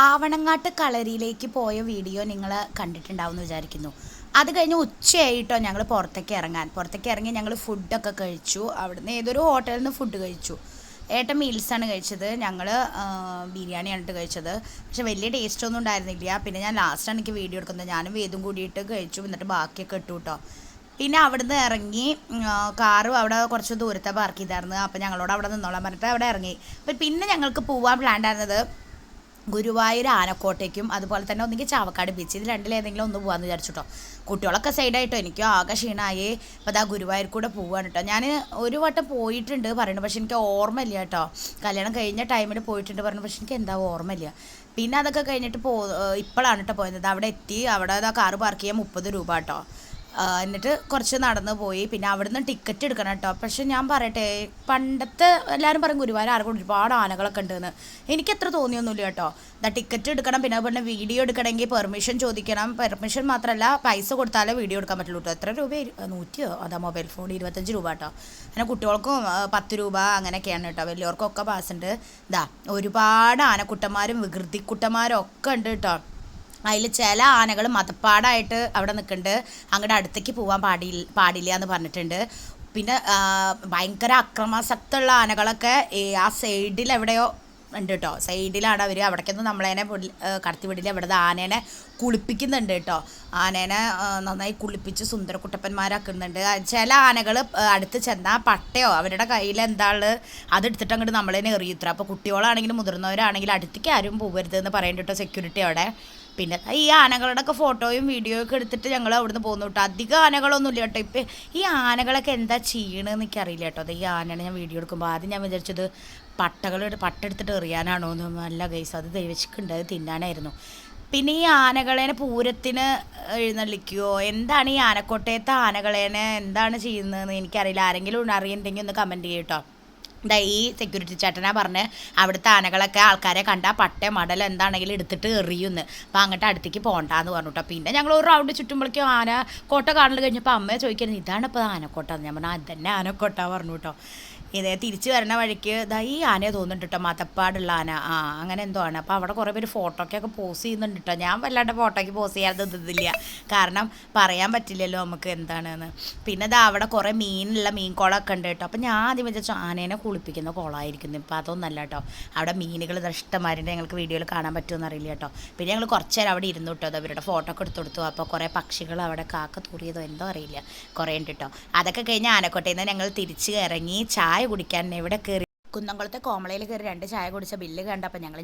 ആവണങ്ങാട്ട് കളരിയിലേക്ക് പോയ വീഡിയോ നിങ്ങൾ കണ്ടിട്ടുണ്ടാവും എന്ന് വിചാരിക്കുന്നു. അത് കഴിഞ്ഞ് ഉച്ചയായിട്ടോ ഞങ്ങൾ പുറത്തേക്ക് ഇറങ്ങി ഞങ്ങൾ ഫുഡൊക്കെ കഴിച്ചു. അവിടുന്ന് ഏതൊരു ഹോട്ടലിൽ നിന്ന് ഫുഡ് കഴിച്ചു. ഏട്ടൻ മീൽസാണ് കഴിച്ചത്, ഞങ്ങൾ ബിരിയാണിയാണ് കഴിച്ചത്. പക്ഷെ വലിയ ടേസ്റ്റ് ഒന്നും ഉണ്ടായിരുന്നില്ല. പിന്നെ ഞാൻ ലാസ്റ്റാണ് എനിക്ക് വീഡിയോ എടുക്കുന്നത്. ഞാനും വേദും കൂടിയിട്ട് കഴിച്ചു, എന്നിട്ട് ബാക്കിയൊക്കെ ഇട്ടു കേട്ടോ. പിന്നെ അവിടുന്ന് ഇറങ്ങി കാറ് അവിടെ കുറച്ച് ദൂരത്തെ പാർക്ക് ചെയ്തായിരുന്നു. അപ്പോൾ ഞങ്ങളോട് അവിടെ നിന്നോളാൻ പറഞ്ഞിട്ട് അവിടെ ഇറങ്ങി. അപ്പം പിന്നെ ഞങ്ങൾക്ക് പോകാൻ പ്ലാൻ ഉണ്ടായിരുന്നത് ഗുരുവായൂർ ആനക്കോട്ടയ്ക്കും അതുപോലെ തന്നെ ഒന്നെങ്കിൽ ചാവക്കാട് ബീച്ച്, ഇത് രണ്ടിലേതെങ്കിലും ഒന്ന് പോകാമെന്ന് വിചാരിച്ചിട്ടോ. കുട്ടികളൊക്കെ സൈഡായിട്ടോ, എനിക്ക് ആകെ ക്ഷീണമായി. അപ്പോൾ അതാ ഗുരുവായൂർ കൂടെ പോവാണ് കേട്ടോ. ഞാൻ ഒരു വട്ടം പോയിട്ടുണ്ട് പറയുന്നത്, പക്ഷെ എനിക്ക് ഓർമ്മയില്ല കേട്ടോ. കല്യാണം കഴിഞ്ഞ ടൈമിൽ പോയിട്ടുണ്ട് പറഞ്ഞു, പക്ഷെ എനിക്ക് എന്താ ഓർമ്മയില്ല. പിന്നെ അതൊക്കെ കഴിഞ്ഞിട്ട് ഇപ്പോഴാണ് കേട്ടോ പോയത്. അവിടെ എത്തി, അവിടെ കാറ് പാർക്ക് ചെയ്യാൻ 30 രൂപ കേട്ടോ. എന്നിട്ട് കുറച്ച് നടന്ന് പോയി. പിന്നെ അവിടുന്ന് ടിക്കറ്റ് എടുക്കണം കേട്ടോ. പക്ഷെ ഞാൻ പറയട്ടെ, പണ്ടത്തെ എല്ലാവരും പറയും ഗുരുവായൂർ ആർക്കും ഒരുപാട് ആനകളൊക്കെ ഉണ്ടെന്ന്. എനിക്കത്ര തോന്നിയൊന്നുമില്ല കേട്ടോ. ടിക്കറ്റ് എടുക്കണം, പിന്നെ അതുപോലെ വീഡിയോ എടുക്കണമെങ്കിൽ പെർമിഷൻ ചോദിക്കണം. പെർമിഷൻ മാത്രമല്ല, പൈസ കൊടുത്താലേ വീഡിയോ എടുക്കാൻ പറ്റുള്ളൂ കേട്ടോ. എത്ര രൂപ? 100 അതാ മൊബൈൽ ഫോൺ 25 രൂപ കേട്ടോ. അങ്ങനെ കുട്ടികൾക്കും 10 രൂപ അങ്ങനെയൊക്കെയാണ് കേട്ടോ. വലിയവർക്കൊക്കെ പാസ്സുണ്ട്. ഒരുപാട് ആനക്കുട്ടന്മാരും വികൃതിക്കുട്ടന്മാരും ഒക്കെ ഉണ്ട് കേട്ടോ. അതിൽ ചില ആനകൾ മതപ്പാടായിട്ട് അവിടെ നിൽക്കുന്നുണ്ട്, അങ്ങോട്ട് അടുത്തേക്ക് പോകാൻ പാടില്ല എന്ന് പറഞ്ഞിട്ടുണ്ട്. പിന്നെ ഭയങ്കര അക്രമാസക്തമുള്ള ആനകളൊക്കെ ആ സൈഡിൽ എവിടെയോ ഉണ്ട് കേട്ടോ. സൈഡിലാണ് അവർ, അവിടേക്കൊന്നും നമ്മളതിനെ കടത്തി വിടില്ല. ഇവിടുത്തെ ആനേനെ കുളിപ്പിക്കുന്നുണ്ട് കേട്ടോ. ആനേനെ നന്നായി കുളിപ്പിച്ച് സുന്ദരക്കുട്ടപ്പന്മാരാക്കുന്നുണ്ട്. ചില ആനകൾ അടുത്ത് ചെന്നാൽ പട്ടയോ അവരുടെ കയ്യിൽ എന്താണ് അതെടുത്തിട്ട് അങ്ങോട്ട് നമ്മളതിനെ എറിയുത്ര. അപ്പോൾ കുട്ടികളാണെങ്കിലും മുതിർന്നവരാണെങ്കിലും അടുത്തേക്ക് ആരും പോകരുത് എന്ന് പറയുന്നുണ്ട് കേട്ടോ സെക്യൂരിറ്റി അവിടെ. പിന്നെ ഈ ആനകളുടെയൊക്കെ ഫോട്ടോയും വീഡിയോയും ഒക്കെ എടുത്തിട്ട് ഞങ്ങൾ അവിടുന്ന് പോകുന്നു കേട്ടോ. അധികം ആനകളൊന്നുമില്ല കേട്ടോ. ഇപ്പം ഈ ആനകളൊക്കെ എന്താ ചെയ്യണമെന്ന് എനിക്കറിയില്ല കേട്ടോ. അത് ഈ ആനയാണ് ഞാൻ വീഡിയോ എടുക്കുമ്പോൾ ആദ്യം ഞാൻ വിചാരിച്ചത് പട്ടെടുത്തിട്ട് എറിയാനാണോ എന്ന്. നല്ല ഗൈസ്, അത് ദൈവശിക്കുണ്ട്, അത് തിന്നാനായിരുന്നു. പിന്നെ ഈ ആനകളേനെ പൂരത്തിന് എഴുന്നള്ളിക്കുകയോ എന്താണ് ഈ ആനക്കോട്ടയത്തെ ആനകളേനെ എന്താണ് ചെയ്യുന്നതെന്ന് എനിക്കറിയില്ല. ആരെങ്കിലും അറിയുന്നുണ്ടെങ്കിൽ ഒന്ന് കമൻറ്റ് ചെയ്യും കേട്ടോ. ഈ സെക്യൂരിറ്റി ചേട്ടനാ പറഞ്ഞ് അവിടുത്തെ ആനകളൊക്കെ ആൾക്കാരെ കണ്ടാൽ പട്ട മടൽ എന്താണെങ്കിലും എടുത്തിട്ട് എറിയുന്നു. അപ്പോൾ അങ്ങോട്ട് അടുത്തേക്ക് പോകണ്ടെന്ന് പറഞ്ഞു കേട്ടോ. പിന്നെ ഞങ്ങൾ ഒരു റൗണ്ട് ചുറ്റുമ്പോഴേക്കും ആന കോട്ട കാണൽ കഴിഞ്ഞപ്പോൾ അമ്മയെ ചോദിക്കുന്നത് ഇതാണ് ഇപ്പോൾ ആനക്കോട്ട. ഞാൻ പറഞ്ഞു അതന്നെ ആനക്കോട്ട പറഞ്ഞു കേട്ടോ. ഇതേ തിരിച്ച് വരുന്ന വഴിക്ക് ഈ ആനയെ തോന്നുന്നുണ്ട് കേട്ടോ, മതപ്പാടുള്ള ആന. അങ്ങനെ എന്തോ ആണ്. അപ്പോൾ അവിടെ കുറേ പേര് ഫോട്ടോയ്ക്കൊക്കെ പോസ് ചെയ്യുന്നുണ്ട് കേട്ടോ. ഞാൻ വല്ലാണ്ട് ഫോട്ടോയ്ക്ക് പോസ് ചെയ്യാതെ ഇതില്ല, കാരണം പറയാൻ പറ്റില്ലല്ലോ നമുക്ക് എന്താണെന്ന്. പിന്നെ അവിടെ കുറേ മീൻകുളമൊക്കെ ഉണ്ട് കേട്ടോ. അപ്പോൾ ഞാൻ ആദ്യം വിചാരിച്ചു ആനേനെ കുളിപ്പിക്കുന്ന കുളമായിരിക്കുന്നു. ഇപ്പോൾ അതൊന്നല്ല കേട്ടോ. അവിടെ മീനുകൾ ഇഷ്ടമാരുണ്ട്. ഞങ്ങൾക്ക് വീഡിയോയിൽ കാണാൻ പറ്റുമെന്ന് അറിയില്ല കേട്ടോ. പിന്നെ ഞങ്ങൾ കുറച്ച് നേരം അവിടെ ഇരുന്നു കേട്ടോ. അവരുടെ ഫോട്ടോ ഒക്കെ എടുത്തു കൊടുത്തു. അപ്പോൾ കുറേ പക്ഷികൾ അവിടെ കാക്ക തൂറിയതോ എന്തോ അറിയില്ല, കുറേ ഉണ്ട് കേട്ടോ. അതൊക്കെ കഴിഞ്ഞ് ആനക്കോട്ടയിൽ നിന്ന് ഞങ്ങൾ തിരിച്ച് ഇറങ്ങി ചായ കുടിക്കാൻ എവിടെ കയറി കുന്നംകുളത്തെ കോമളയിൽ കയറി 2 ചായ കുടിച്ച ബില്ല് കണ്ടപ്പോൾ ഞങ്ങൾ